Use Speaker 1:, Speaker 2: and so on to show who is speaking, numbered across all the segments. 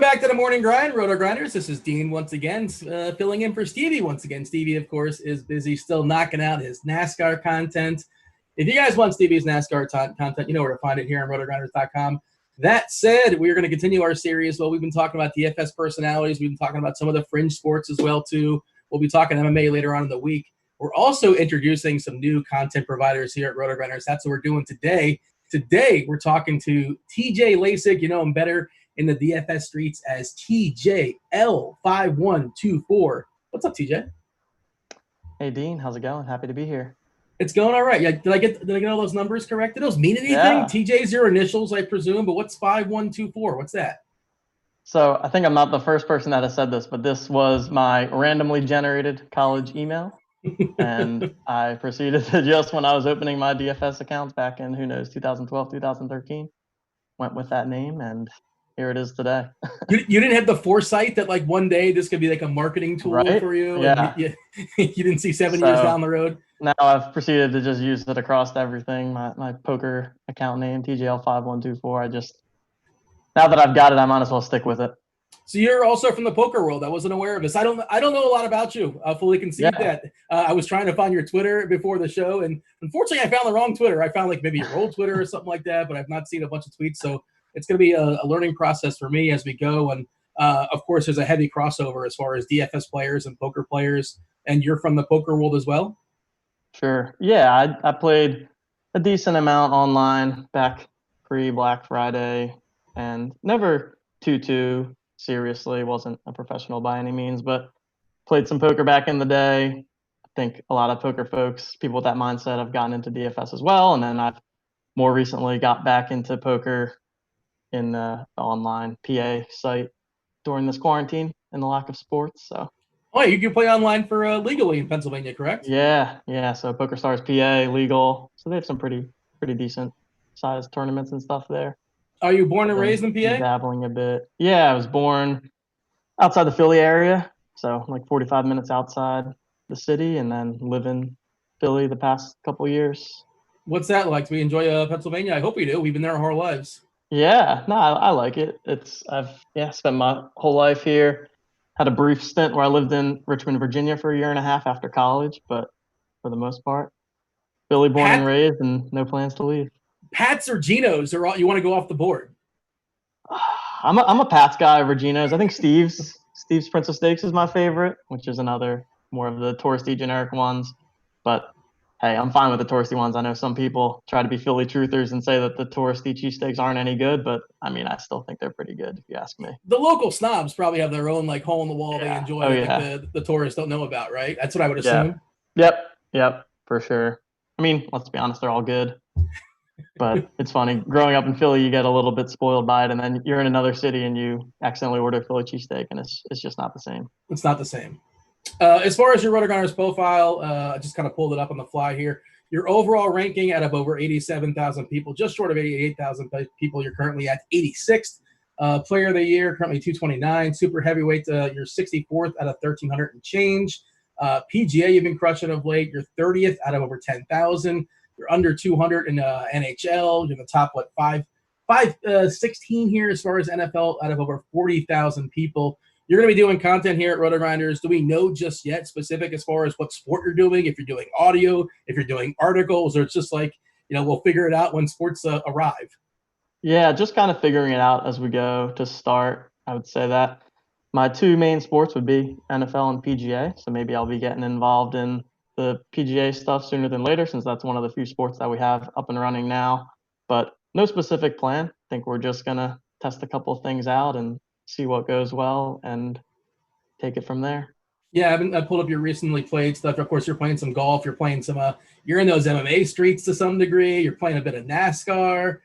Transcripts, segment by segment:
Speaker 1: back to the morning grind, RotoGrinders. This is Dean once again, filling in for Stevie once again. Stevie, of course, is busy still knocking out his NASCAR content. If you guys want Stevie's NASCAR content, you know where to find it here on RotoGrinders.com. That said, we are going to continue our series. Well, we've been talking about DFS personalities. We've been talking about some of the fringe sports as well, too. We'll be talking MMA later on in the week. We're also introducing some new content providers here at RotoGrinders. That's what we're doing today. Today, we're talking to TJ Laessig. You know him better in the DFS streets as TJL5124. What's up, TJ?
Speaker 2: Hey, Dean. How's it going? Happy to be here.
Speaker 1: It's going all right. Yeah, did I get all those numbers correct? Did those mean anything?
Speaker 2: Yeah.
Speaker 1: TJ's your initials, I presume, but what's 5124? What's that?
Speaker 2: So I think I'm not the first person that has said this, but this was my randomly generated college email. And I proceeded to just when I was opening my DFS accounts back in, 2012, 2013, went with that name, and here it is today.
Speaker 1: You didn't have the foresight that like one day this could be like a marketing tool
Speaker 2: Right?
Speaker 1: for you?
Speaker 2: Yeah.
Speaker 1: And you didn't see 7 years down the road?
Speaker 2: Now I've proceeded to just use it across everything. My poker account name, TJL5124. Now that I've got it, I might as well stick with it.
Speaker 1: So you're also from the poker world. I wasn't aware of this. I don't know a lot about you. I fully concede that. I was trying to find your Twitter before the show, and unfortunately, I found the wrong Twitter. I found like maybe your old Twitter or something like that, but I've not seen a bunch of tweets. So it's going to be a learning process for me as we go. And of course, there's a heavy crossover as far as DFS players and poker players. And you're from the poker world as well?
Speaker 2: Sure. Yeah, I played a decent amount online back pre-Black Friday, and never too seriously. Wasn't a professional by any means, but played some poker back in the day. I think a lot of poker folks, people with that mindset, have gotten into DFS as well. And then I've more recently got back into poker in the online PA site during this quarantine and the lack of sports. So.
Speaker 1: Oh, you can play online for legally in Pennsylvania, correct?
Speaker 2: Yeah. So PokerStars PA legal. So they have some pretty decent sized tournaments and stuff there.
Speaker 1: Are you born and raised in PA?
Speaker 2: Dabbling a bit. Yeah, I was born outside the Philly area, so like 45 minutes outside the city, and then live in Philly the past couple of years.
Speaker 1: What's that like? Do we enjoy Pennsylvania? I hope we do. We've been there our whole lives.
Speaker 2: Yeah, no, I like it. I've spent my whole life here. Had a brief stint where I lived in Richmond, Virginia for a year and a half after college, but for the most part, Philly born and raised, and no plans to leave.
Speaker 1: Pats or Genos are all you want to go off the board?
Speaker 2: I'm a Pats guy over Genos. I think Steve's Princess Steaks is my favorite, which is another more of the touristy generic ones. But hey, I'm fine with the touristy ones. I know some people try to be Philly truthers and say that the touristy cheesesteaks aren't any good, but I mean, I still think they're pretty good if you ask me.
Speaker 1: The local snobs probably have their own like hole in the wall they enjoy that the tourists don't know about, right? That's what I would assume.
Speaker 2: Yep, for sure. I mean, let's be honest, they're all good. But it's funny, growing up in Philly, you get a little bit spoiled by it, and then you're in another city and you accidentally order Philly cheesesteak, and it's just not the same.
Speaker 1: It's not the same. As far as your RotoGrinders profile, I just kind of pulled it up on the fly here. Your overall ranking out of over 87,000 people, just short of 88,000 people, you're currently at 86th. Player of the year, currently 229. Super heavyweight, you're 64th out of 1,300 and change. PGA, you've been crushing of late. You're 30th out of over 10,000. You're under 200 in NHL. You're in the top, 516 here as far as NFL out of over 40,000 people. You're going to be doing content here at RotoGrinders. Do we know just yet specific as far as what sport you're doing, if you're doing audio, if you're doing articles, or it's just like, we'll figure it out when sports arrive?
Speaker 2: Yeah, just kind of figuring it out as we go to start. I would say that my two main sports would be NFL and PGA. So maybe I'll be getting involved in the PGA stuff sooner than later, since that's one of the few sports that we have up and running now. But no specific plan. I think we're just going to test a couple of things out and see what goes well and take it from there.
Speaker 1: Yeah, I pulled up your recently played stuff. Of course, you're playing some golf. You're playing some you're in those MMA streets to some degree. You're playing a bit of NASCAR,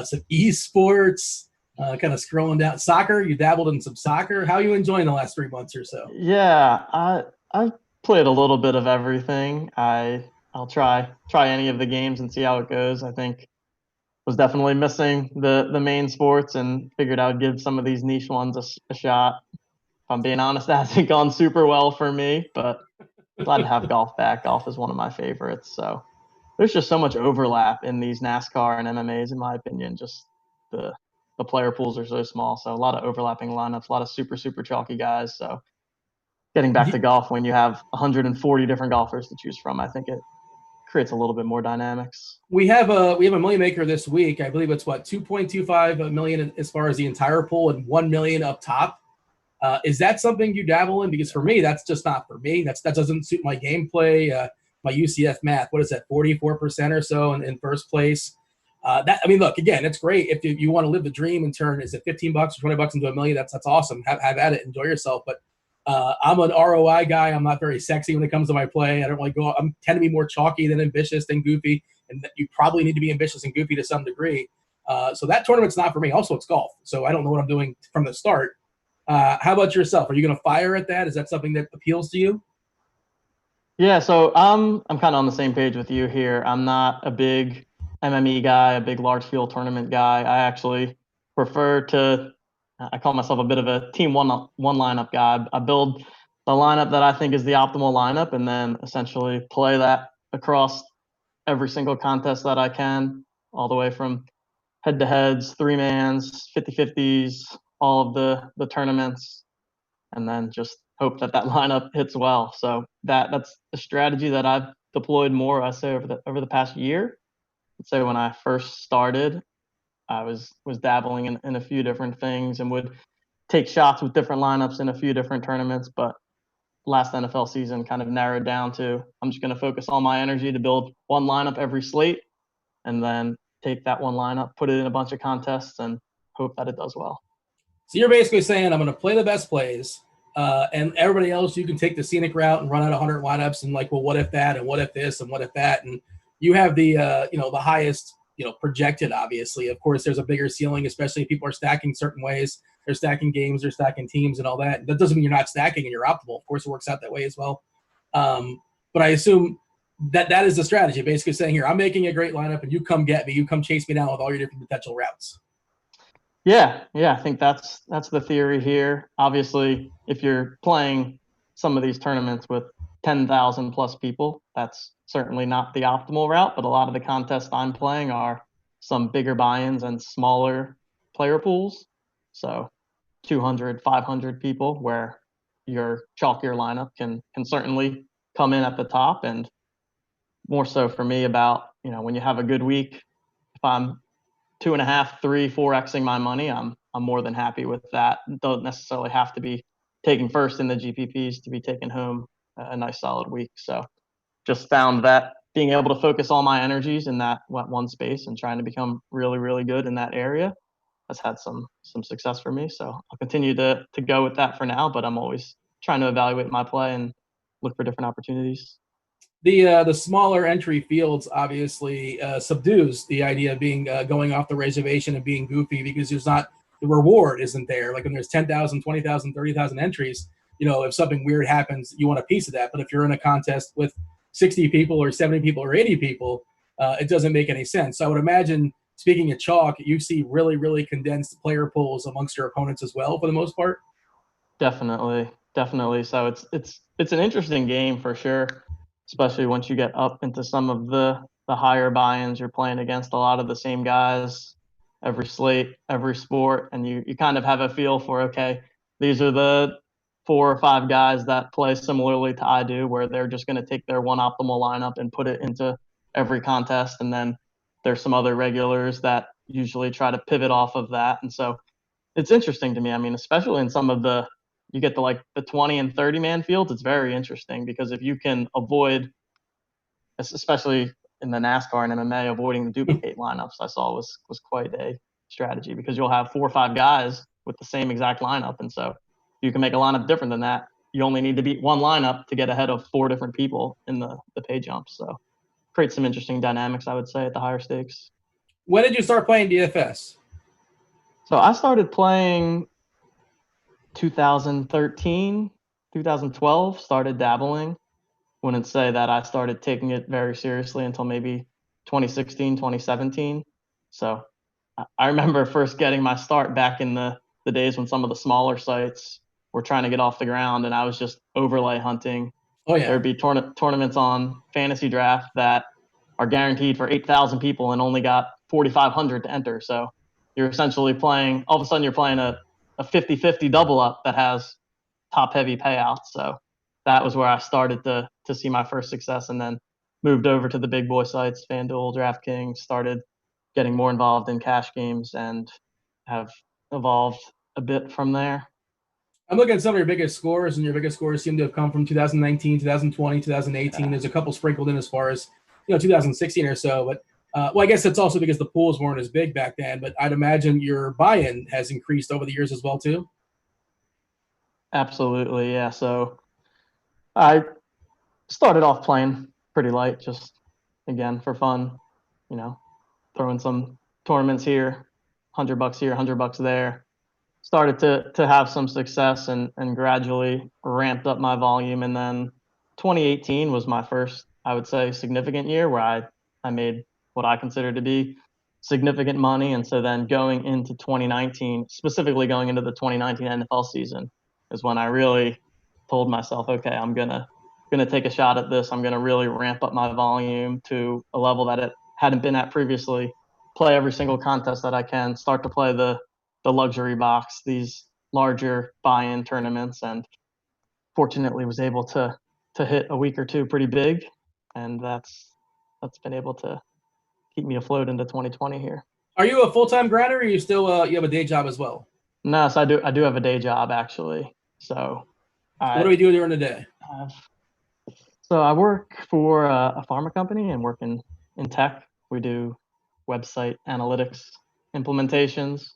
Speaker 1: some esports, kind of scrolling down. Soccer, you dabbled in some soccer. How are you enjoying the last 3 months or so?
Speaker 2: Yeah, I've played a little bit of everything. I'll try any of the games and see how it goes. I think was definitely missing the main sports and figured I would give some of these niche ones a shot. If I'm being honest, that hasn't gone super well for me, but glad to have golf back. Golf is one of my favorites. So there's just so much overlap in these NASCAR and MMAs, in my opinion. Just the the player pools are so small. So a lot of overlapping lineups, a lot of super, super chalky guys. So getting back to golf when you have 140 different golfers to choose from, I think it creates a little bit more dynamics.
Speaker 1: We have a million maker this week. I believe it's 2.25 million as far as the entire pool and 1 million up top. Is that something you dabble in? Because for me, that's just not for me. That doesn't suit my gameplay. My UCF math, what is that, 44% or so in first place? Look, again, it's great if you want to live the dream and turn, is it $15 or $20 into $1 million? That's awesome. Have at it, enjoy yourself. But I'm an ROI guy. I'm not very sexy when it comes to my play. I don't really go. I tend to be more chalky than ambitious than goofy, and you probably need to be ambitious and goofy to some degree. So that tournament's not for me. Also, it's golf, so I don't know what I'm doing from the start. How about yourself? Are you going to fire at that? Is that something that appeals to you?
Speaker 2: Yeah, so I'm kind of on the same page with you here. I'm not a big MME guy, a big large field tournament guy. I actually prefer to. I call myself a bit of a team one lineup guy. I build the lineup that I think is the optimal lineup, and then essentially play that across every single contest that I can, all the way from head-to-heads, three-mans, 50-50s, all of the tournaments, and then just hope that lineup hits well. So that's a strategy that I've deployed more, I say, over the past year. I'd say when I first started, I was dabbling in a few different things and would take shots with different lineups in a few different tournaments. But last NFL season kind of narrowed down to I'm just going to focus all my energy to build one lineup every slate, and then take that one lineup, put it in a bunch of contests, and hope that it does well.
Speaker 1: So you're basically saying I'm going to play the best plays, and everybody else, you can take the scenic route and run out 100 lineups and well, what if that, and what if this, and what if that, and you have the the highest projected. Obviously, of course, there's a bigger ceiling, especially if people are stacking certain ways. They're stacking games, they're stacking teams, and all that. That doesn't mean you're not stacking and you're optimal. Of course, it works out that way as well. But I assume that is the strategy, basically saying, here, I'm making a great lineup, and you come get me, you come chase me down with all your different potential routes.
Speaker 2: Yeah, I think that's the theory here. Obviously, if you're playing some of these tournaments with 10,000 plus people, that's certainly not the optimal route. But a lot of the contests I'm playing are some bigger buy-ins and smaller player pools. So 200, 500 people, where your chalkier lineup can certainly come in at the top. And more so for me about, when you have a good week, if I'm 2.5, 3, 4xing my money, I'm more than happy with that. Don't necessarily have to be taking first in the GPPs to be taking home a nice solid week. So just found that being able to focus all my energies in that one space and trying to become really, really good in that area has had some success for me. So I'll continue to go with that for now, but I'm always trying to evaluate my play and look for different opportunities.
Speaker 1: The smaller entry fields obviously subdues the idea of being going off the reservation and being goofy, because the reward isn't there. Like when there's 10,000, 20,000, 30,000 entries, if something weird happens, you want a piece of that. But if you're in a contest with 60 people or 70 people or 80 people, it doesn't make any sense. So I would imagine, speaking of chalk, you see really, really condensed player pools amongst your opponents as well, for the most part.
Speaker 2: Definitely. So it's an interesting game for sure, especially once you get up into some of the higher buy-ins. You're playing against a lot of the same guys every slate, every sport, and you kind of have a feel for, okay, these are the 4 or 5 guys that play similarly to I do, where they're just going to take their one optimal lineup and put it into every contest. And then there's some other regulars that usually try to pivot off of that. And so it's interesting to me. I mean, especially in some of you get the 20 and 30 man fields, it's very interesting, because if you can avoid, especially in the NASCAR and MMA, avoiding the duplicate lineups, I saw was quite a strategy, because you'll have 4 or 5 guys with the same exact lineup. And so you can make a lineup different than that. You only need to beat one lineup to get ahead of 4 different people in the pay jump. So create some interesting dynamics, I would say, at the higher stakes.
Speaker 1: When did you start playing DFS?
Speaker 2: So I started playing 2013, 2012, started dabbling. Wouldn't say that I started taking it very seriously until maybe 2016, 2017. So I remember first getting my start back in the days when some of the smaller sites were trying to get off the ground, and I was just overlay hunting.
Speaker 1: Oh, yeah.
Speaker 2: There'd be tournaments on Fantasy Draft that are guaranteed for 8,000 people and only got 4,500 to enter. So you're essentially playing, all of a sudden you're playing a 50-50 double up that has top heavy payouts. So that was where I started to see my first success, and then moved over to the big boy sites, FanDuel, DraftKings, started getting more involved in cash games, and have evolved a bit from there.
Speaker 1: I'm looking at some of your biggest scores, and your biggest scores seem to have come from 2019, 2020, 2018. There's a couple sprinkled in as far as 2016 or so. But well, I guess it's also because the pools weren't as big back then. But I'd imagine your buy-in has increased over the years as well too.
Speaker 2: Absolutely, yeah. So I started off playing pretty light, just again for fun, throwing some tournaments here, $100 here, $100 there. Started to have some success, and gradually ramped up my volume. And then 2018 was my first, I would say, significant year where I made what I consider to be significant money. And so then going into 2019, specifically going into the 2019 NFL season, is when I really told myself, okay, I'm gonna take a shot at this. I'm gonna really ramp up my volume to a level that it hadn't been at previously. Play every single contest that I can. Start to play the luxury box, these larger buy-in tournaments, and fortunately was able to hit a week or two pretty big, and that's been able to keep me afloat into 2020 here.
Speaker 1: Are you a full-time grinder, or are you still you have a day job as well?
Speaker 2: No, so I do have a day job actually. So
Speaker 1: what do we do during the day?
Speaker 2: So I work for a pharma company and work in tech. We do website analytics implementations.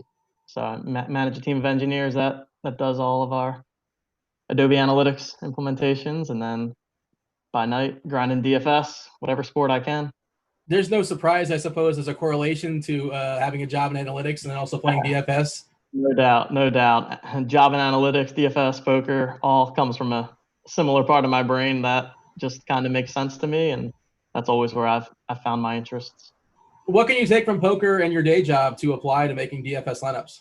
Speaker 2: So I manage a team of engineers that does all of our Adobe Analytics implementations, and then by night grinding DFS, whatever sport I can.
Speaker 1: There's no surprise, I suppose, there's a correlation to having a job in analytics and then also playing DFS.
Speaker 2: No doubt. Job in analytics, DFS, poker, all comes from a similar part of my brain that just kind of makes sense to me, and that's always where I've found my interests.
Speaker 1: What can you take from poker and your day job to apply to making DFS lineups?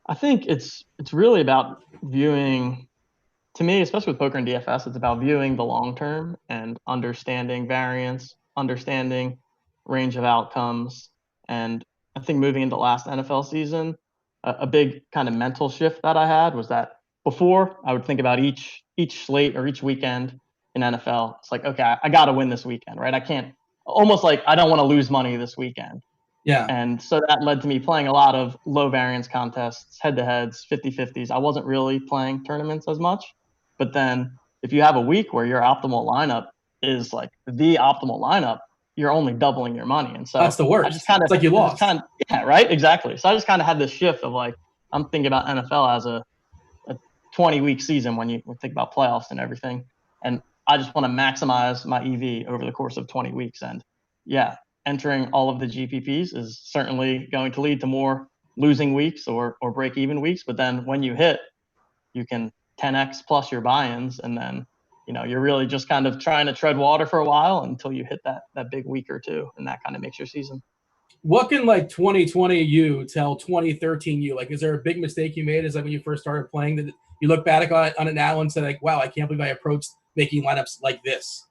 Speaker 2: I think it's really about viewing, to me, especially with poker and DFS, it's about viewing the long term and understanding variance, understanding range of outcomes. And I think moving into last NFL season, a big kind of mental shift that I had was that before I would think about each slate or each weekend in NFL. It's like, okay, I got to win this weekend, right? I can't, almost like I don't want to lose money this weekend.
Speaker 1: Yeah.
Speaker 2: And so that led to me playing a lot of low variance contests, head-to-heads, 50-50s. I wasn't really playing tournaments as much. But then if you have a week where your optimal lineup is like the optimal lineup, you're only doubling your money. And so
Speaker 1: that's the worst.
Speaker 2: I just kind of,
Speaker 1: it's like you lost.
Speaker 2: Yeah, right? Exactly. So I just kind of had this shift of like, I'm thinking about NFL as a 20-week season when you think about playoffs and everything. And I just want to maximize my EV over the course of 20 weeks. And yeah, entering all of the GPPs is certainly going to lead to more losing weeks or break-even weeks. But then when you hit, you can 10x plus your buy-ins, and then you're really just kind of trying to tread water for a while until you hit that big week or two, and that kind of makes your season.
Speaker 1: What can 2020 you tell 2013 you? Like, is there a big mistake you made? Is that when you first started playing that you look back on it now and say like, wow, I can't believe I approached making lineups like this?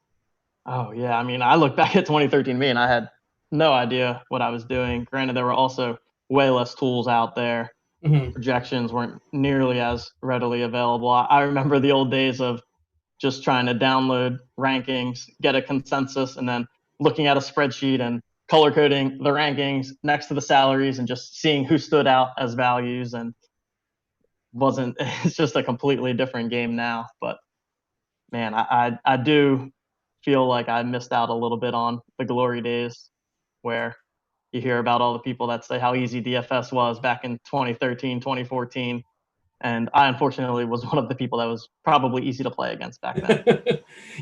Speaker 2: Oh yeah, I mean, I look back at 2013 me, and I had no idea what I was doing. Granted, there were also way less tools out there.
Speaker 1: Mm-hmm.
Speaker 2: Projections weren't nearly as readily available. I remember the old days of just trying to download rankings, get a consensus, and then looking at a spreadsheet and color coding the rankings next to the salaries and just seeing who stood out as values. And it's just a completely different game now. But man, I do feel like I missed out a little bit on the glory days where you hear about all the people that say how easy DFS was back in 2013, 2014. And I unfortunately was one of the people that was probably easy to play against back then.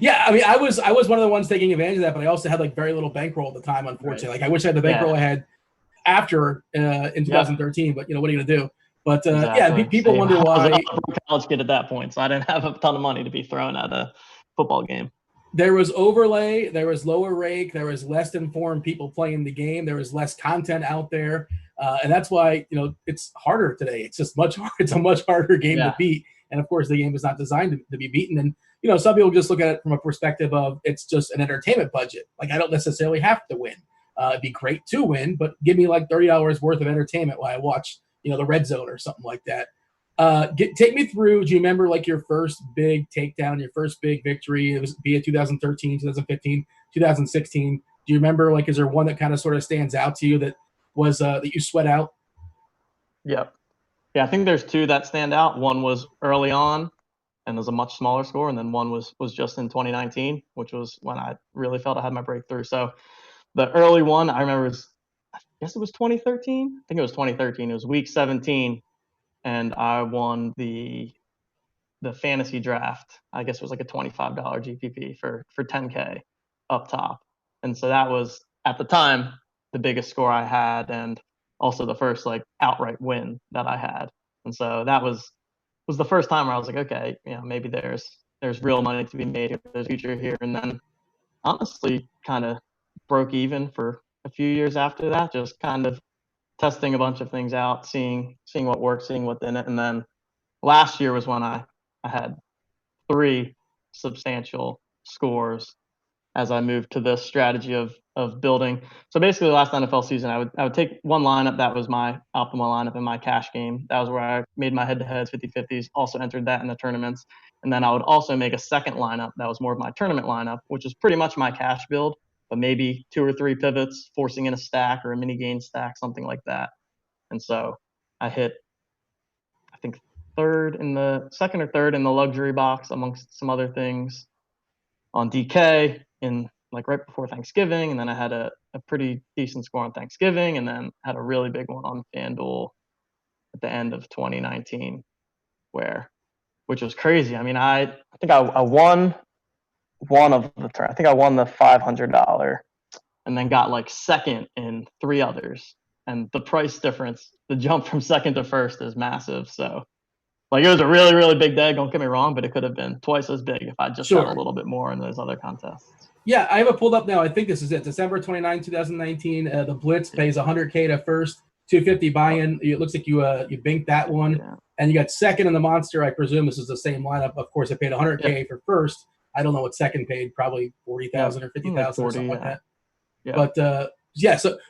Speaker 1: Yeah, I mean, I was one of the ones taking advantage of that, but I also had very little bankroll at the time, unfortunately. Right. Like I wish I had the bankroll I had after in 2013, but what are you gonna do? But exactly. Yeah, people wonder why.
Speaker 2: I was a college kid at that point, so I didn't have a ton of money to be thrown at a football game.
Speaker 1: There was overlay, there was lower rake, there was less informed people playing the game, there was less content out there, and that's why it's harder today. It's just much harder. It's a much harder game to beat, and of course the game is not designed to be beaten. And some people just look at it from a perspective of it's just an entertainment budget. Like I don't necessarily have to win. It'd be great to win, but give me like $30 worth of entertainment while I watch, the red zone or something like that. Take me through. Do you remember like your first big takedown, your first big victory? It was be it 2013, 2015, 2016. Do you remember like, is there one that kind of sort of stands out to you that was that you sweat out?
Speaker 2: Yep. Yeah, I think there's two that stand out. One was early on and was a much smaller score, and then one was just in 2019, which was when I really felt I had my breakthrough. So the early one I remember I guess it was 2013. I think it was 2013. It was week 17, and I won the fantasy draft. I guess it was like a $25 GPP for 10K up top. And so that was at the time the biggest score I had, and also the first like outright win that I had. And so that was the first time where I was like, okay, maybe there's real money to be made here, there's future here. And then honestly kind of broke even for a few years after that, just kind of testing a bunch of things out, seeing what worked, seeing what didn't. And then last year was when I had 3 substantial scores as I moved to this strategy of building. So basically, the last NFL season, I would take one lineup that was my optimal lineup in my cash game. That was where I made my head-to-heads, 50-50s, also entered that in the tournaments. And then I would also make a second lineup that was more of my tournament lineup, which is pretty much my cash build, but maybe 2 or 3 pivots, forcing in a stack or a mini gain stack, something like that. And so I hit, I think, second or third in the luxury box amongst some other things on DK in like right before Thanksgiving. And then I had a pretty decent score on Thanksgiving, and then had a really big one on FanDuel at the end of 2019, which was crazy. I mean, I think I won one of the turn. I think I won the $500 and then got like second in 3 others. And the price difference, the jump from second to first is massive. So like it was a really, really big day, don't get me wrong, but it could have been twice as big if I just had a little bit more in those other contests.
Speaker 1: Yeah, I have it pulled up now. I think this is it. December 29, 2019. The Blitz pays $100K to first, $250 buy-in. It looks like you banked that one. Yeah. And you got second in the Monster. I presume this is the same lineup. Of course, it paid $100K for first. I don't know what second paid, probably 40,000 or 50,000 or something like that. Yeah. But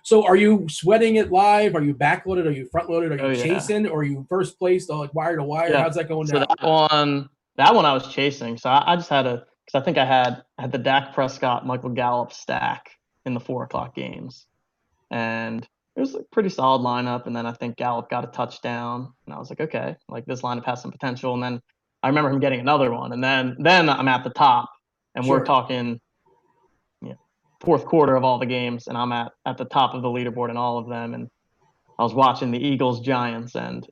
Speaker 1: so are you sweating it live? Are you backloaded? Are you front loaded? Are you chasing? Or are you first placed like wire to wire? Yeah. How's that going down?
Speaker 2: So that one I was chasing. So I just had because I think I had the Dak Prescott, Michael Gallup stack in the 4:00 games, and it was a pretty solid lineup. And then I think Gallup got a touchdown, and I was like, okay, like this lineup has some potential. And then I remember him getting another one, and then I'm at the top, and we're talking fourth quarter of all the games, and I'm at the top of the leaderboard in all of them. And I was watching the Eagles Giants, and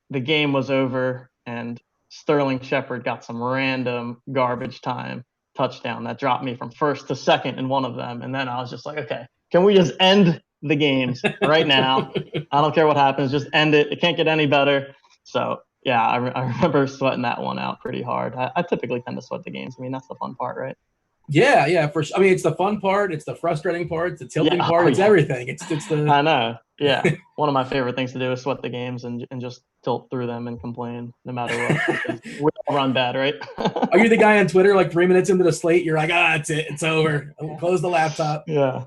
Speaker 2: the game was over, and Sterling Shepard got some random garbage time touchdown that dropped me from first to second in one of them. And then I was just like, okay, can we just end the games right now? I don't care what happens, just end it. It can't get any better. So yeah, I remember sweating that one out pretty hard. I typically tend to sweat the games. I mean, that's the fun part, right?
Speaker 1: Yeah, for sure. I mean, it's the fun part, it's the frustrating part, it's the tilting part, it's everything. It's the.
Speaker 2: I know. Yeah, one of my favorite things to do is sweat the games and just tilt through them and complain no matter what. We all run bad, right?
Speaker 1: Are you the guy on Twitter like 3 minutes into the slate? You're like, that's it, it's over. Close the laptop.
Speaker 2: Yeah.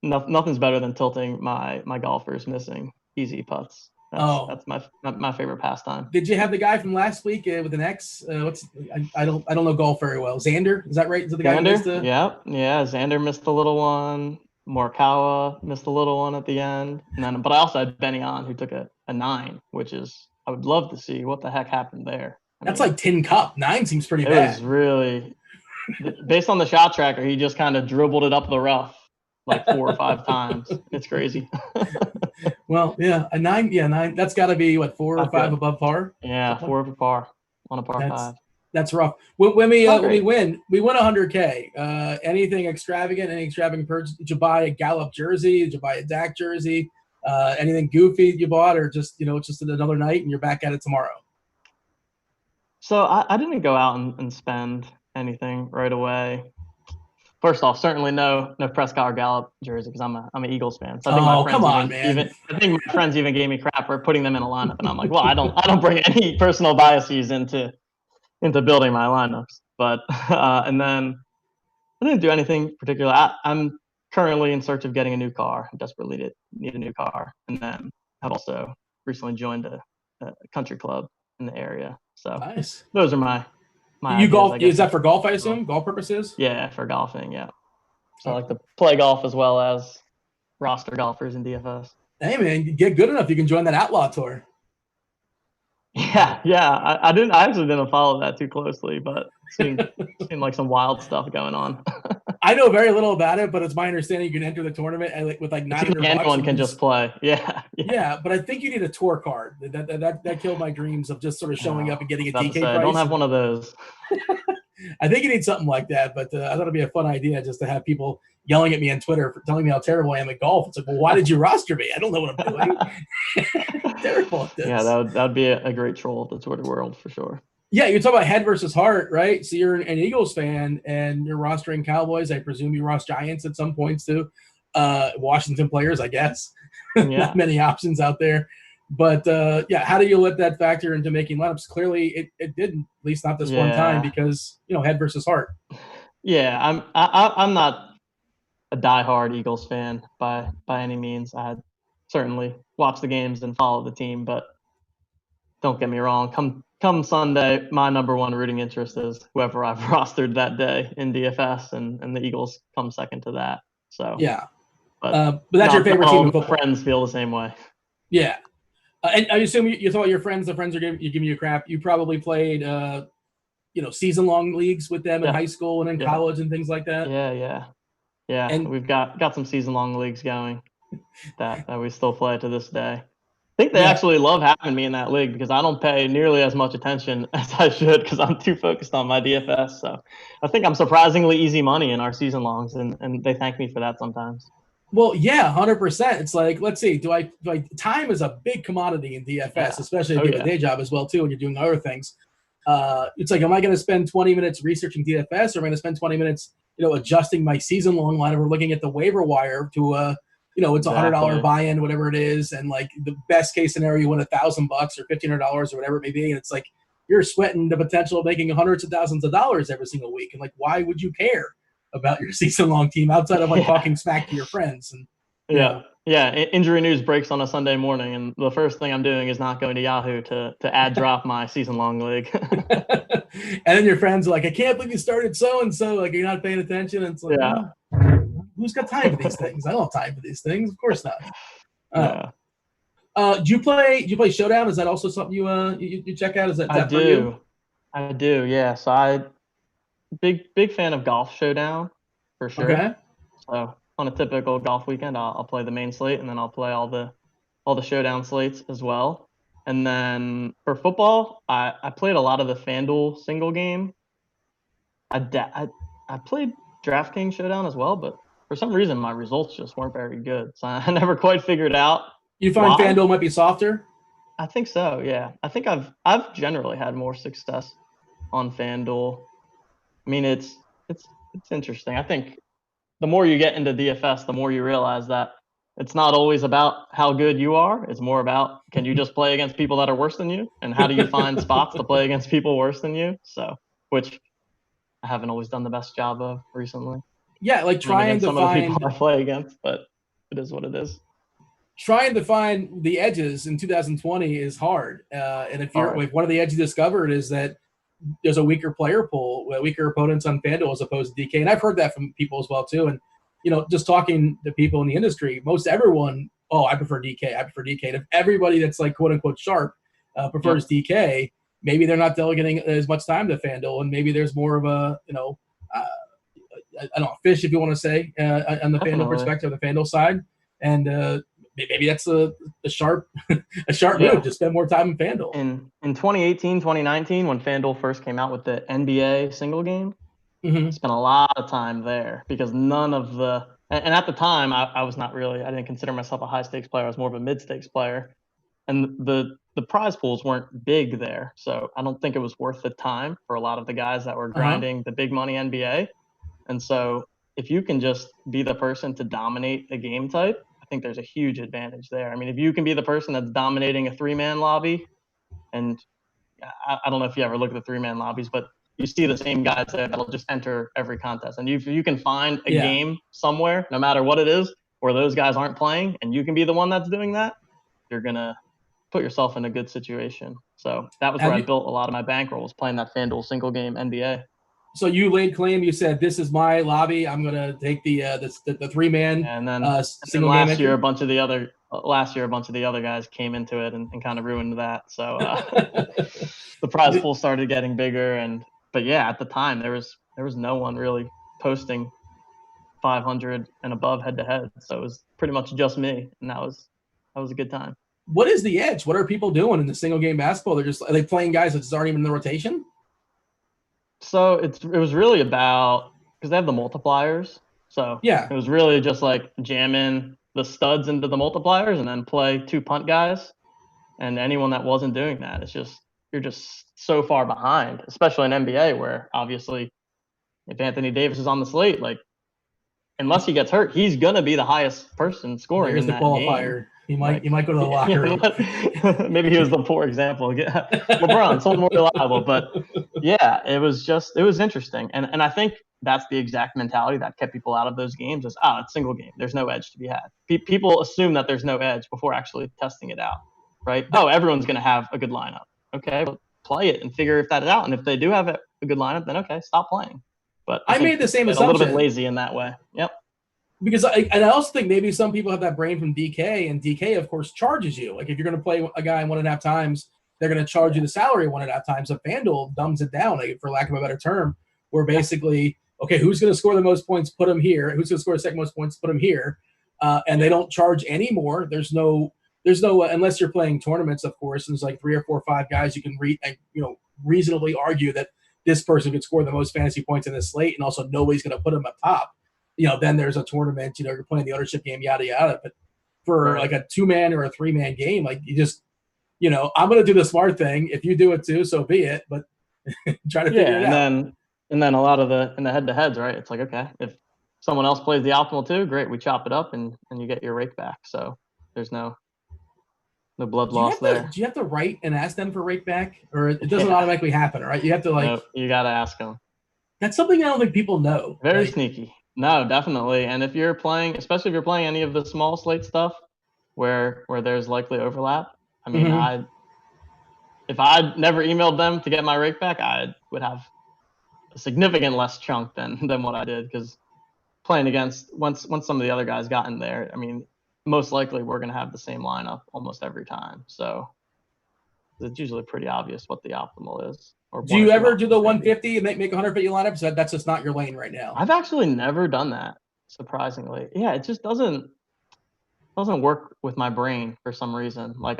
Speaker 2: Nothing's better than tilting my golfers missing easy putts. That's my favorite pastime.
Speaker 1: Did you have the guy from last week with an X? I don't know golf very well. Xander, is that right? Is that the guy who missed it?
Speaker 2: Yeah. Xander missed a little one. Morikawa missed a little one at the end, but I also had Benny on who took a 9, which is I would love to see what the heck happened there.
Speaker 1: That's like tin cup. 9 seems pretty bad.
Speaker 2: It was really based on the shot tracker. He just kind of dribbled it up the rough like 4 or 5 times. It's crazy.
Speaker 1: Well, yeah, a 9. Yeah, 9. That's got to be what 4 or 5 above par.
Speaker 2: Yeah, 4 over par on a par 5.
Speaker 1: That's rough. When we win, we win $100K. Anything extravagant? Any extravagant purchase? Did you buy a Gallup jersey? Did you buy a Dak jersey? Anything goofy you bought, or just it's just another night and you're back at it tomorrow?
Speaker 2: So I didn't go out and spend anything right away. First off, certainly no Prescott or Gallup jersey because I'm an Eagles fan. So I think my friends even gave me crap for putting them in a lineup, and I'm like, well, I don't bring any personal biases into building my lineups. But and then I didn't do anything particular. I'm currently in search of getting a new car. I desperately need a new car. And then I've also recently joined a country club in the area. So
Speaker 1: Nice.
Speaker 2: those are my
Speaker 1: You
Speaker 2: ideas,
Speaker 1: golf?
Speaker 2: I guess.
Speaker 1: Is that for golf? I assume golf purposes.
Speaker 2: Yeah, for golfing. Yeah. So I like to play golf as well as roster golfers in DFS.
Speaker 1: Hey man, get good enough, you can join that outlaw tour.
Speaker 2: Yeah. I actually didn't follow that too closely, but seemed like some wild stuff going on.
Speaker 1: I know very little about it, but it's my understanding you can enter the tournament and with like $900.
Speaker 2: Anyone can just play.
Speaker 1: Yeah, but I think you need a tour card. That killed my dreams of just sort of showing up and getting a DK price.
Speaker 2: I don't have one of those.
Speaker 1: I think you need something like that, but I thought it'd be a fun idea just to have people yelling at me on Twitter for telling me how terrible I am at golf. It's like, well, why did you roster me? I don't know what I'm doing. Terrible at this.
Speaker 2: Yeah, that would be a great troll of the Twitter world for sure.
Speaker 1: Yeah, you're talking about head versus heart, right? So you're an Eagles fan and you're rostering Cowboys. I presume you roster Giants at some points too. Washington players, I guess.
Speaker 2: Yeah.
Speaker 1: Not many options out there. But yeah, how do you let that factor into making lineups? Clearly, it didn't, at least not this one time, because head versus heart.
Speaker 2: Yeah, I'm not a diehard Eagles fan by any means. I certainly watch the games and follow the team, but don't get me wrong. Come Sunday, my number one rooting interest is whoever I've rostered that day in DFS, and the Eagles come second to that. So
Speaker 1: yeah,
Speaker 2: but
Speaker 1: that's your favorite team in football.
Speaker 2: Friends feel the same way.
Speaker 1: Yeah. And I assume you thought your friends, the friends are giving you crap. You probably played, season-long leagues with them in high school and in college and things like that.
Speaker 2: Yeah. And we've got some season-long leagues going that we still play to this day. I think they actually love having me in that league because I don't pay nearly as much attention as I should because I'm too focused on my DFS. So I think I'm surprisingly easy money in our season-longs, and they thank me for that sometimes.
Speaker 1: Well, yeah, 100%. It's like, let's see, time is a big commodity in DFS, especially if you have a day job as well, too, and you're doing other things. It's like, am I going to spend 20 minutes researching DFS, or am I going to spend 20 minutes, adjusting my season-long line, or looking at the waiver wire to, it's $100 buy-in, whatever it is, and like the best case scenario, you win $1,000 or $1,500 or whatever it may be, and it's like you're sweating the potential of making hundreds of thousands of dollars every single week, and like, why would you care about your season-long team outside of like talking smack to your friends? And
Speaker 2: injury news breaks on a Sunday morning, and the first thing I'm doing is not going to Yahoo to add drop my season-long league.
Speaker 1: And then your friends are like, I can't believe you started so-and-so, like you're not paying attention. And it's like, who's got time for these things? I don't have time for these things. Of course not. Do you play Showdown? Is that also something you check out? Is that
Speaker 2: I
Speaker 1: for you?
Speaker 2: I do, yeah. So big fan of Golf Showdown for sure.
Speaker 1: Okay.
Speaker 2: So on a typical golf weekend, I'll play the main slate, and then I'll play all the Showdown slates as well. And then for football, I played a lot of the FanDuel single game. I played DraftKings Showdown as well, but for some reason my results just weren't very good. So I never quite figured out.
Speaker 1: You find FanDuel might be softer?
Speaker 2: I think so, yeah. I think I've generally had more success on FanDuel. I mean, it's interesting. I think the more you get into DFS, the more you realize that it's not always about how good you are. It's more about, can you just play against people that are worse than you? And how do you find spots to play against people worse than you? So, which I haven't always done the best job of recently.
Speaker 1: Yeah, like trying to
Speaker 2: some of the people I play against, but it is what it is.
Speaker 1: Trying to find the edges in 2020 is hard. And if you're like, one of the edges you discovered is that there's a weaker player pool, weaker opponents on FanDuel as opposed to DK. And I've heard that from people as well too. And, just talking to people in the industry, most everyone, I prefer DK. I prefer DK. And if everybody that's like quote unquote sharp prefers DK, maybe they're not delegating as much time to FanDuel, and maybe there's more of a, I don't know, fish, if you want to say, on the FanDuel perspective, the FanDuel side. And maybe that's a sharp move to spend more time in FanDuel.
Speaker 2: In 2018, 2019, when FanDuel first came out with the NBA single game, I spent a lot of time there because none of the – and at the time, I was not really – I didn't consider myself a high-stakes player. I was more of a mid-stakes player. And the prize pools weren't big there. So I don't think it was worth the time for a lot of the guys that were grinding the big money NBA. And so if you can just be the person to dominate a game type, I think there's a huge advantage there. I mean, if you can be the person that's dominating a three-man lobby, and I don't know if you ever look at the three-man lobbies, but you see the same guys there that'll just enter every contest. And if you can find a game somewhere, no matter what it is, where those guys aren't playing, and you can be the one that's doing that, you're gonna put yourself in a good situation. So that was where I built a lot of my bankroll, was playing that FanDuel single game NBA.
Speaker 1: So you laid claim. You said, "This is my lobby. I'm gonna take the 3-man."
Speaker 2: And then,
Speaker 1: single
Speaker 2: last
Speaker 1: game
Speaker 2: year, a bunch of the other guys came into it and kind of ruined that. So the prize pool started getting bigger, but yeah, at the time there was no one really posting 500 and above head to head. So it was pretty much just me, and that was a good time.
Speaker 1: What is the edge? What are people doing in the single game basketball? Are they playing guys that aren't even in the rotation?
Speaker 2: So it was really about, because they have the multipliers. So it was really just like jamming the studs into the multipliers and then play 2 punt guys. And anyone that wasn't doing that, you're just so far behind, especially in NBA, where obviously if Anthony Davis is on the slate, like, unless he gets hurt, he's gonna be the highest person scoring in that qualifier game.
Speaker 1: He might go to the locker room.
Speaker 2: Maybe he was the poor example. LeBron, someone more reliable. But yeah, it was interesting. And I think that's the exact mentality that kept people out of those games, is, it's single game. There's no edge to be had. People assume that there's no edge before actually testing it out, right? Everyone's going to have a good lineup. Okay, but play it and figure that out. And if they do have a good lineup, then okay, stop playing. But I
Speaker 1: made the same assumption.
Speaker 2: A little bit lazy in that way. Yep.
Speaker 1: Because I also think maybe some people have that brain from DK, and DK, of course, charges you. Like, if you're going to play a guy 1.5 times, they're going to charge you the salary 1.5 times. So FanDuel dumbs it down, like, for lack of a better term, where basically, okay, who's going to score the most points, put him here. Who's going to score the second most points, put him here. And they don't charge anymore. There's no unless you're playing tournaments, of course, and there's like 3 or 4 or 5 guys you can reasonably argue that this person could score the most fantasy points in this slate, and also nobody's going to put him up top. Then there's a tournament, you're playing the ownership game, yada, yada. But for like a 2-man or a 3-man game, like, you just, I'm going to do the smart thing. If you do it too, so be it. But try to figure it out.
Speaker 2: And then a lot of in the head-to-heads, right? It's like, okay, if someone else plays the optimal too, great, we chop it up and you get your rake back. So there's no blood loss there.
Speaker 1: Do you have to write and ask them for rake back? Or it doesn't automatically happen, right? You have to, like... No,
Speaker 2: you got to ask them.
Speaker 1: That's something I don't think people know.
Speaker 2: Very sneaky. No, definitely. And if you're playing, especially if you're playing any of the small slate stuff where there's likely overlap, I mean, if I'd never emailed them to get my rake back, I would have a significant less chunk than what I did, because playing against, once some of the other guys got in there, I mean, most likely we're going to have the same lineup almost every time. So it's usually pretty obvious what the optimal is.
Speaker 1: Do you ever do the 150 and make 150 lineups? That's just not your lane right now.
Speaker 2: I've actually never done that, surprisingly. Yeah, it just doesn't work with my brain for some reason. Like,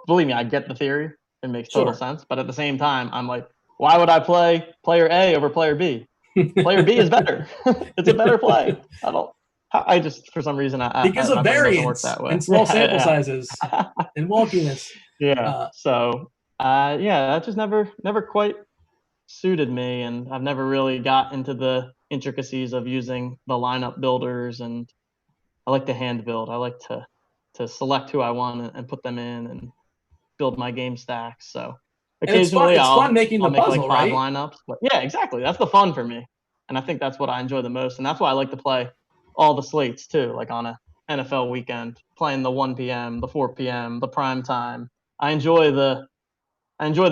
Speaker 2: believe me, I get the theory. It makes total sense. But at the same time, I'm like, why would I play player A over player B? Player B is better. It's a better play. I just, for some reason,
Speaker 1: because of variance and small sample sizes and wonkiness.
Speaker 2: Yeah. That just never quite suited me, and I've never really got into the intricacies of using the lineup builders. And I like to hand build. I like to select who I want and put them in and build my game stacks. So occasionally
Speaker 1: it's fun making the puzzle,
Speaker 2: make like 5 lineups. But yeah, exactly. That's the fun for me, and I think that's what I enjoy the most, and that's why I like to play all the slates too. Like on a NFL weekend, playing the 1 p.m., the 4 p.m., the prime time. I enjoy the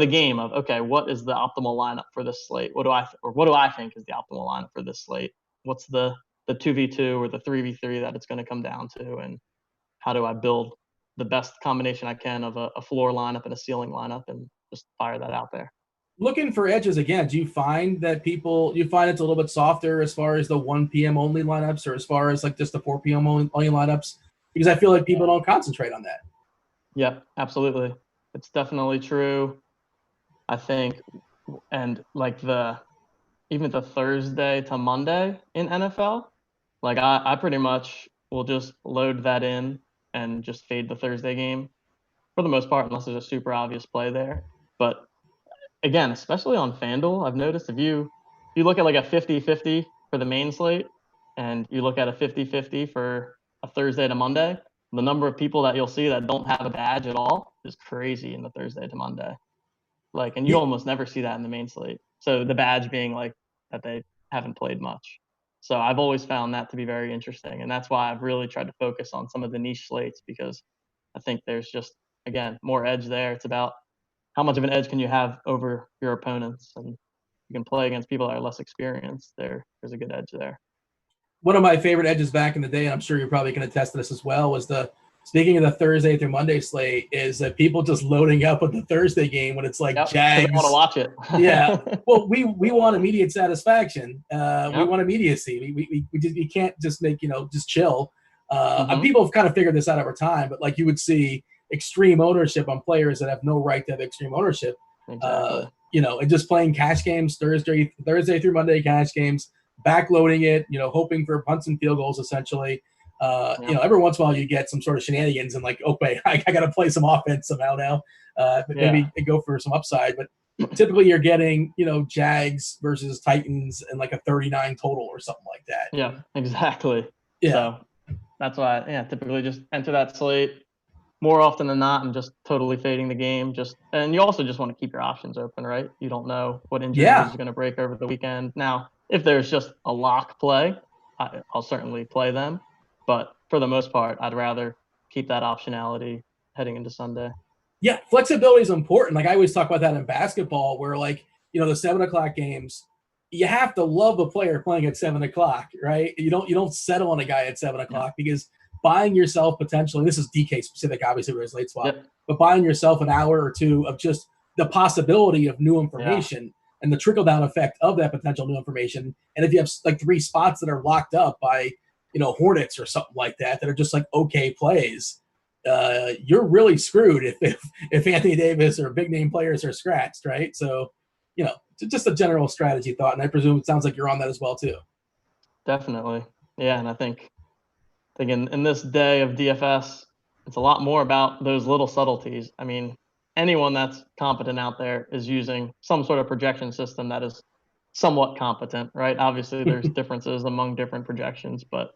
Speaker 2: game of, okay, what is the optimal lineup for this slate? What do I think is the optimal lineup for this slate? What's the 2v2 or the 3v3 that it's going to come down to, and how do I build the best combination I can of a floor lineup and a ceiling lineup, and just fire that out there.
Speaker 1: Looking for edges again, do you find that it's a little bit softer as far as the 1 p.m. only lineups, or as far as like just the 4 p.m. only lineups? Because I feel like people don't concentrate on that.
Speaker 2: Yep, absolutely. It's definitely true, I think. And like even the Thursday to Monday in NFL, like I pretty much will just load that in and just fade the Thursday game for the most part, unless there's a super obvious play there. But again, especially on FanDuel, I've noticed if you look at like a 50-50 for the main slate, and you look at a 50-50 for a Thursday to Monday, the number of people that you'll see that don't have a badge at all is crazy in the Thursday to Monday. Like, and you almost never see that in the main slate. So the badge being like that they haven't played much. So I've always found that to be very interesting. And that's why I've really tried to focus on some of the niche slates, because I think there's just, again, more edge there. It's about how much of an edge can you have over your opponents, and you can play against people that are less experienced. There's a good edge there.
Speaker 1: One of my favorite edges back in the day, and I'm sure you're probably going to attest to this as well, was speaking of the Thursday through Monday slate, is that people just loading up with the Thursday game when it's like Jags.
Speaker 2: I want to watch it.
Speaker 1: Yeah. Well, we want immediate satisfaction. We want immediacy. We can't just make, just chill. And people have kind of figured this out over time, but like you would see extreme ownership on players that have no right to have extreme ownership.
Speaker 2: Exactly.
Speaker 1: And just playing cash games Thursday through Monday cash games, backloading it, hoping for punts and field goals essentially. Every once in a while you get some sort of shenanigans and like, okay, I got to play some offense somehow now. Maybe go for some upside, but typically you're getting, Jags versus Titans and like a 39 total or something like that.
Speaker 2: Yeah, exactly.
Speaker 1: Yeah.
Speaker 2: So that's why, typically just enter that slate more often than not and just totally fading the game. And you also just want to keep your options open, right? You don't know what injury is going to break over the weekend. Now, if there's just a lock play, I'll certainly play them. But for the most part, I'd rather keep that optionality heading into Sunday.
Speaker 1: Yeah, flexibility is important. Like I always talk about that in basketball, where like, the 7:00 games, you have to love a player playing at 7:00, right? You don't settle on a guy at 7:00 because buying yourself potentially, this is DK specific, obviously, with his late swap, but buying yourself an hour or two of just the possibility of new information and the trickle down effect of that potential new information. And if you have like 3 spots that are locked up by, Hornets or something like that are just like okay plays, you're really screwed if Anthony Davis or big name players are scratched, right? So, just a general strategy thought, and I presume it sounds like you're on that as well too.
Speaker 2: Definitely, yeah. And I think in this day of DFS, it's a lot more about those little subtleties. I mean, anyone that's competent out there is using some sort of projection system that is somewhat competent, right? Obviously, there's differences among different projections, but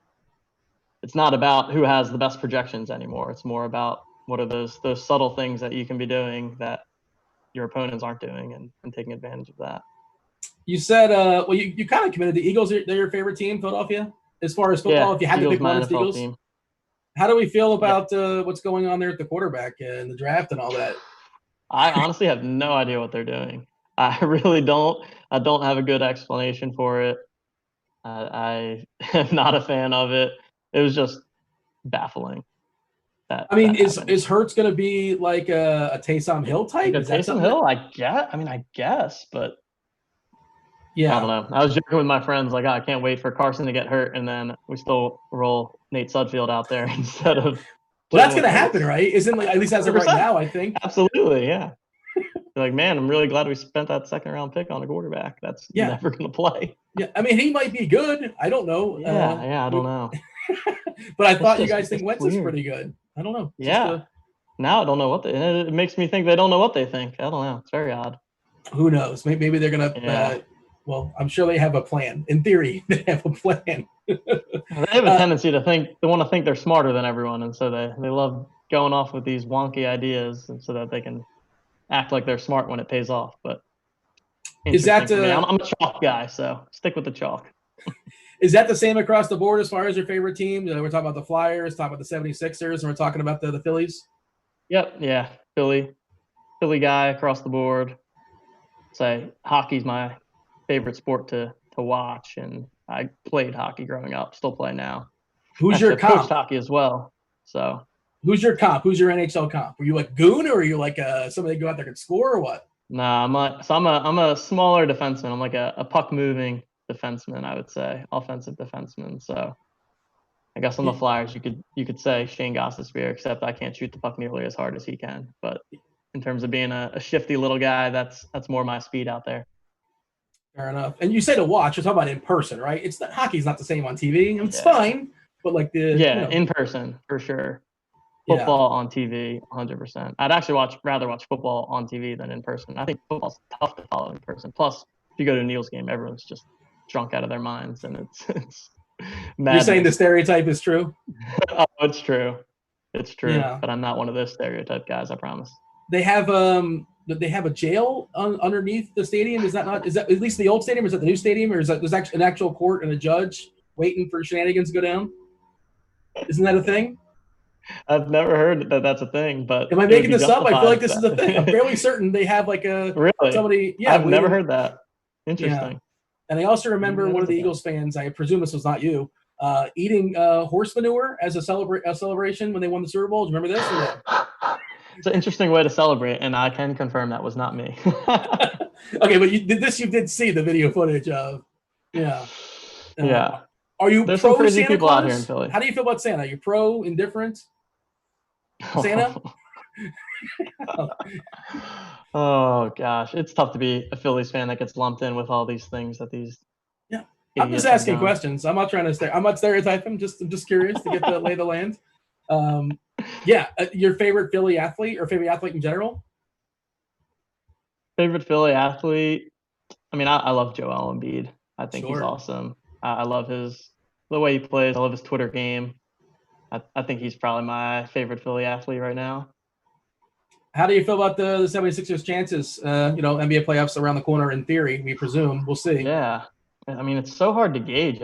Speaker 2: it's not about who has the best projections anymore. It's more about what are those subtle things that you can be doing that your opponents aren't doing, and taking advantage of that.
Speaker 1: You said, you kind of committed the Eagles. They're your favorite team, Philadelphia, as far as football. If you had to pick one, it's the Eagles. Team. How do we feel about what's going on there at the quarterback and the draft and all that?
Speaker 2: I honestly have no idea what they're doing. I really don't. I don't have a good explanation for it. I am not a fan of it. It was just baffling.
Speaker 1: Is Hurts going to be like a Taysom Hill type?
Speaker 2: Like a Taysom Hill, I guess, but
Speaker 1: yeah,
Speaker 2: I don't know. I was joking with my friends, like, I can't wait for Carson to get hurt, and then we still roll Nate Sudfeld out there instead of.
Speaker 1: Well, that's going to happen, right? Isn't at least as of right now, I think.
Speaker 2: Absolutely, yeah. Like, man, I'm really glad we spent that second-round pick on a quarterback that's never going to play.
Speaker 1: Yeah, I mean, he might be good. I don't know.
Speaker 2: I don't know.
Speaker 1: But I thought you guys think Wentz is pretty good. I don't know.
Speaker 2: Now I don't know it makes me think they don't know what they think. I don't know. It's very odd.
Speaker 1: Who knows? Maybe they're going to well, I'm sure they have a plan. In theory, they have a plan.
Speaker 2: They have a tendency to want to think they're smarter than everyone, and so they love going off with these wonky ideas, and so that they can act like they're smart when it pays off. But
Speaker 1: is that
Speaker 2: I'm a chalk guy, so stick with the chalk.
Speaker 1: Is that the same across the board as far as your favorite team? We're talking about the Flyers, talking about the 76ers, and we're talking about the Phillies?
Speaker 2: Yep, yeah. Philly guy across the board. Say hockey's my favorite sport to watch, and I played hockey growing up, still play now.
Speaker 1: Who's your comp?
Speaker 2: Coached hockey as well. So
Speaker 1: who's your comp? Who's your NHL comp? Were you like Goon, or are you like somebody go out there and score, or what?
Speaker 2: Nah, I'm a smaller defenseman. I'm like a puck moving defenseman, I would say, offensive defenseman. So I guess on the Flyers, you could say Shane Gostisbehere, except I can't shoot the puck nearly as hard as he can. But in terms of being a shifty little guy, that's more my speed out there.
Speaker 1: Fair enough. And you say to watch, you're talking about in person, right? Hockey's not the same on TV. It's fine, but like
Speaker 2: in person for sure. Football on TV, 100%. I'd actually rather watch football on TV than in person. I think football's tough to follow in person. Plus, if you go to a Neil's game, everyone's just drunk out of their minds, and it's madness.
Speaker 1: You're saying the stereotype is true?
Speaker 2: Oh, it's true. It's true. Yeah. But I'm not one of those stereotype guys, I promise.
Speaker 1: They have they have a jail underneath the stadium? Is that at least the old stadium? Or is that the new stadium? Or is that there's actually an actual court and a judge waiting for shenanigans to go down? Isn't that a thing?
Speaker 2: I've never heard that that's a thing, but
Speaker 1: am I
Speaker 2: it would
Speaker 1: making
Speaker 2: be
Speaker 1: this up? I feel like this is
Speaker 2: justified.
Speaker 1: the thing. I'm fairly certain they have like
Speaker 2: Really?
Speaker 1: somebody. Yeah,
Speaker 2: I've never
Speaker 1: waiting.
Speaker 2: heard that.
Speaker 1: Yeah.
Speaker 2: Interesting.
Speaker 1: And I also
Speaker 2: Maybe
Speaker 1: remember
Speaker 2: that
Speaker 1: one
Speaker 2: is
Speaker 1: of the
Speaker 2: a thing.
Speaker 1: Eagles fans, I presume this was not you, eating horse manure as a celebration when they won the Super Bowl. Do you remember this or no?
Speaker 2: It's an interesting way to celebrate, and I can confirm that was not me.
Speaker 1: Okay, but you did see the video footage of. Yeah.
Speaker 2: Yeah.
Speaker 1: Are you
Speaker 2: There's
Speaker 1: pro
Speaker 2: some crazy
Speaker 1: Santa
Speaker 2: people
Speaker 1: Claus?
Speaker 2: out here in Philly.
Speaker 1: How do you feel about Santa? Are you pro, indifferent? Santa?
Speaker 2: Oh gosh, it's tough to be a Phillies fan that gets lumped in with all these things that these.
Speaker 1: Yeah, I'm just asking questions. I'm not trying to I'm not stereotyping. I'm just curious to get the lay of the land. Yeah, your favorite Philly athlete or favorite athlete in general?
Speaker 2: Favorite Philly athlete? I mean, I love Joel Embiid. I think he's
Speaker 1: Sure.
Speaker 2: awesome. I love the way he plays. I love his Twitter game. I think he's probably my favorite Philly athlete right now.
Speaker 1: How do you feel about the 76ers chances? NBA playoffs around the corner in theory, we presume. We'll see.
Speaker 2: Yeah. I mean, it's so hard to gauge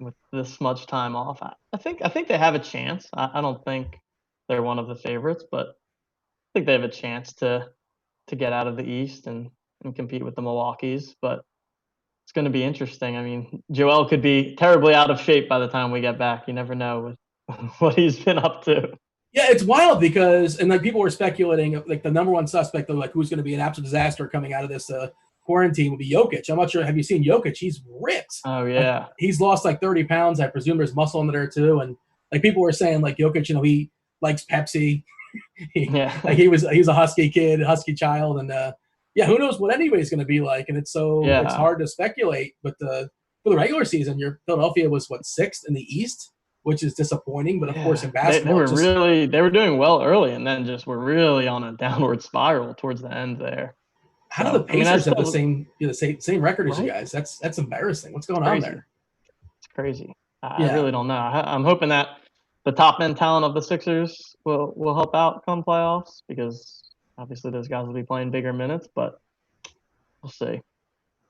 Speaker 2: with this much time off. I think they have a chance. I don't think they're one of the favorites, but I think they have a chance to get out of the East and compete with the Milwaukees. But it's going to be interesting. I mean, Joel could be terribly out of shape by the time we get back. You never know with what he's been up to.
Speaker 1: Yeah, it's wild because, and like people were speculating, like the number one suspect of like who's going to be an absolute disaster coming out of this quarantine would be Jokic. I'm not sure. Have you seen Jokic? He's ripped.
Speaker 2: Oh yeah,
Speaker 1: like, he's lost like 30 pounds. I presume there's muscle in there too. And like people were saying, like Jokic, he likes Pepsi. Like he's a Husky kid, Husky child, and yeah, who knows what anybody's going to be like. And it's hard to speculate. But for the regular season, Philadelphia was sixth in the East, which is disappointing, but of course in basketball
Speaker 2: they were doing well early and then just were really on a downward spiral towards the end there.
Speaker 1: How do the Pacers have the same record as you guys? That's embarrassing. What's going on there?
Speaker 2: It's crazy. I really don't know. I'm hoping that the top end talent of the Sixers will help out come playoffs because obviously those guys will be playing bigger minutes, but we'll see. I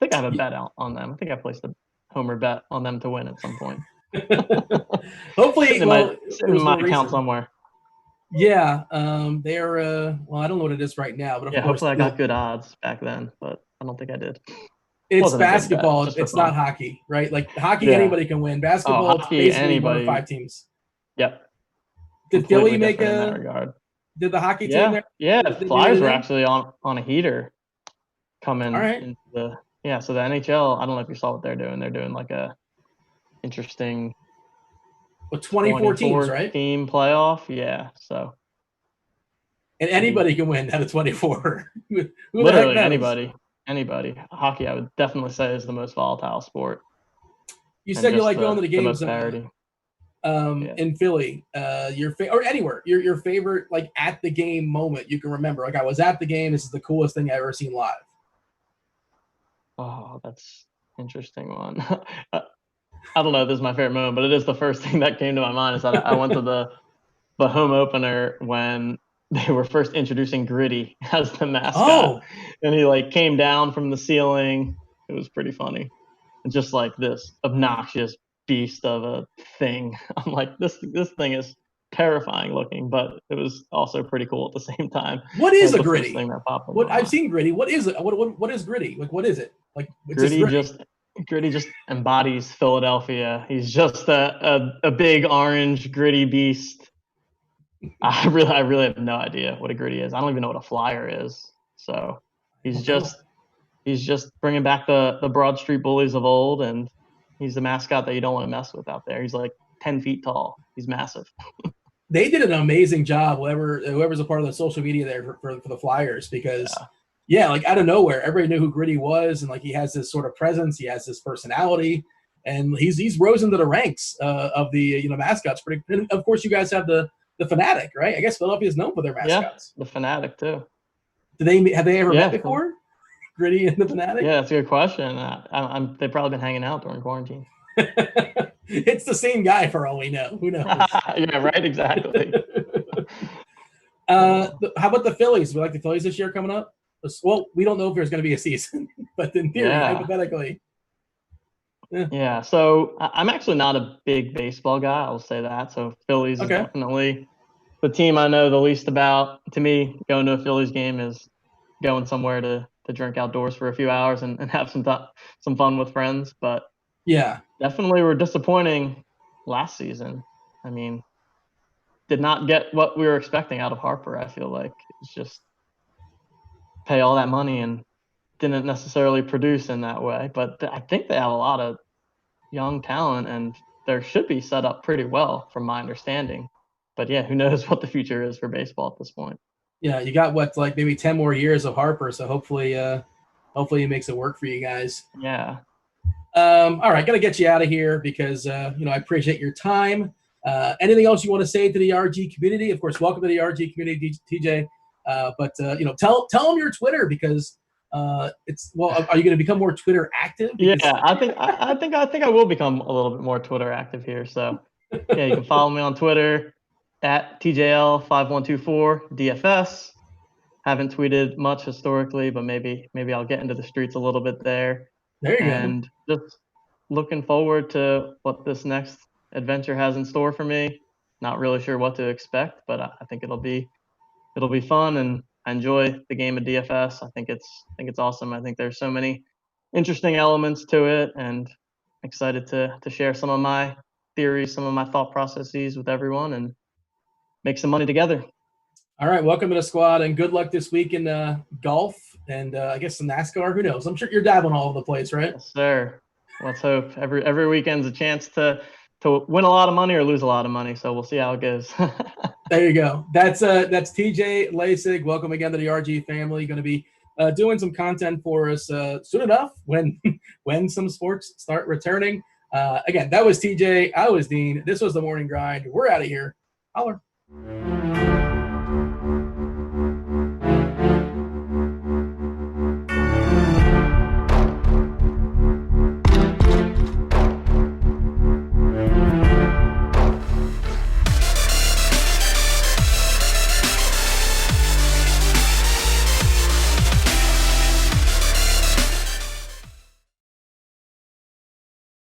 Speaker 2: think I have a bet out on them. I think I placed a homer bet on them to win at some point.
Speaker 1: Hopefully,
Speaker 2: in my account somewhere.
Speaker 1: Yeah, they're I don't know what it is right now, but of course,
Speaker 2: hopefully I got good odds back then, but I don't think I did.
Speaker 1: It's basketball. It's not hockey, right? Like hockey, anybody can win. Basketball, it's basically one of 5 teams.
Speaker 2: Yep.
Speaker 1: Did Philly make Did the hockey team there?
Speaker 2: Yeah, the Flyers were actually on a heater coming
Speaker 1: into
Speaker 2: so the NHL. I don't know if you saw what they're doing. They're doing like a interesting
Speaker 1: 24 teams, right?
Speaker 2: Team playoff, yeah. So,
Speaker 1: and anybody can win out of 24.
Speaker 2: Literally anybody. Hockey, I would definitely say, is the most volatile sport.
Speaker 1: You said you like going to the games
Speaker 2: in
Speaker 1: Philly. Or anywhere. Your favorite like at the game moment you can remember. Like I was at the game. This is the coolest thing I've ever seen live.
Speaker 2: Oh, that's an interesting one. I don't know if this is my favorite moment, but it is the first thing that came to my mind is that I went to the home opener when they were first introducing Gritty as the mascot. And he came down from the ceiling. It was pretty funny. And just like this obnoxious beast of a thing. I'm like, this thing is terrifying looking, but it was also pretty cool at the same time.
Speaker 1: What is a Gritty?
Speaker 2: I've
Speaker 1: seen Gritty. What is it? What is Gritty? Like what is it? Like
Speaker 2: Gritty just embodies Philadelphia. He's just a big orange gritty beast. I really have no idea what a Gritty is. I don't even know what a Flyer is. So he's just bringing back the Broad Street bullies of old, and he's the mascot that you don't want to mess with out there. He's like 10 feet tall. He's massive.
Speaker 1: They did an amazing job. Whoever's a part of the social media there for the Flyers because. Yeah, like out of nowhere, everybody knew who Gritty was, and like he has this sort of presence, he has this personality, and he's rose into the ranks of the mascots. And of course, you guys have the Fanatic, right? I guess Philadelphia is known for their mascots.
Speaker 2: Yeah, the Fanatic too.
Speaker 1: Have they ever met before? Gritty and the Fanatic?
Speaker 2: Yeah, that's a good question. They've probably been hanging out during quarantine.
Speaker 1: It's the same guy for all we know. Who knows?
Speaker 2: Yeah, right. Exactly.
Speaker 1: How about the Phillies? Do you like the Phillies this year coming up? Well, we don't know if there's going to be a season, but in theory, hypothetically.
Speaker 2: Yeah. So I'm actually not a big baseball guy. I'll say that. So Phillies is definitely the team I know the least about. To me, going to a Phillies game is going somewhere to drink outdoors for a few hours and have some fun with friends. But
Speaker 1: yeah,
Speaker 2: definitely were disappointing last season. I mean, did not get what we were expecting out of Harper. I feel like it's just pay all that money and didn't necessarily produce in that way. But I think they have a lot of young talent and they should be set up pretty well from my understanding. But yeah, who knows what the future is for baseball at this point.
Speaker 1: Yeah, you got like maybe 10 more years of Harper, so hopefully he makes it work for you guys.
Speaker 2: Yeah.
Speaker 1: All right, gotta get you out of here because I appreciate your time. Anything else you want to say to the RG community? Of course, welcome to the RG community, TJ. But tell them your Twitter because are you going to become more Twitter active?
Speaker 2: Because... Yeah, I think I will become a little bit more Twitter active here. So yeah, you can follow me on Twitter at TJL5124DFS. Haven't tweeted much historically, but maybe I'll get into the streets a little bit there.
Speaker 1: There you go.
Speaker 2: And just looking forward to what this next adventure has in store for me. Not really sure what to expect, but I think it'll be fun, and I enjoy the game of DFS. I think it's awesome. I think there's so many interesting elements to it, and excited to share some of my theories, some of my thought processes with everyone, and make some money together.
Speaker 1: All right, welcome to the squad, and good luck this week in golf and I guess some NASCAR. Who knows? I'm sure you're dabbling all over the place, right?
Speaker 2: Yes, sir. Let's hope every weekend's a chance to win a lot of money or lose a lot of money. So we'll see how it goes.
Speaker 1: There you go. That's TJ Laessig. Welcome again to the RG family. Going to be doing some content for us soon enough when some sports start returning. Again, that was TJ. I was Dean. This was the Morning Grind. We're out of here. Holler.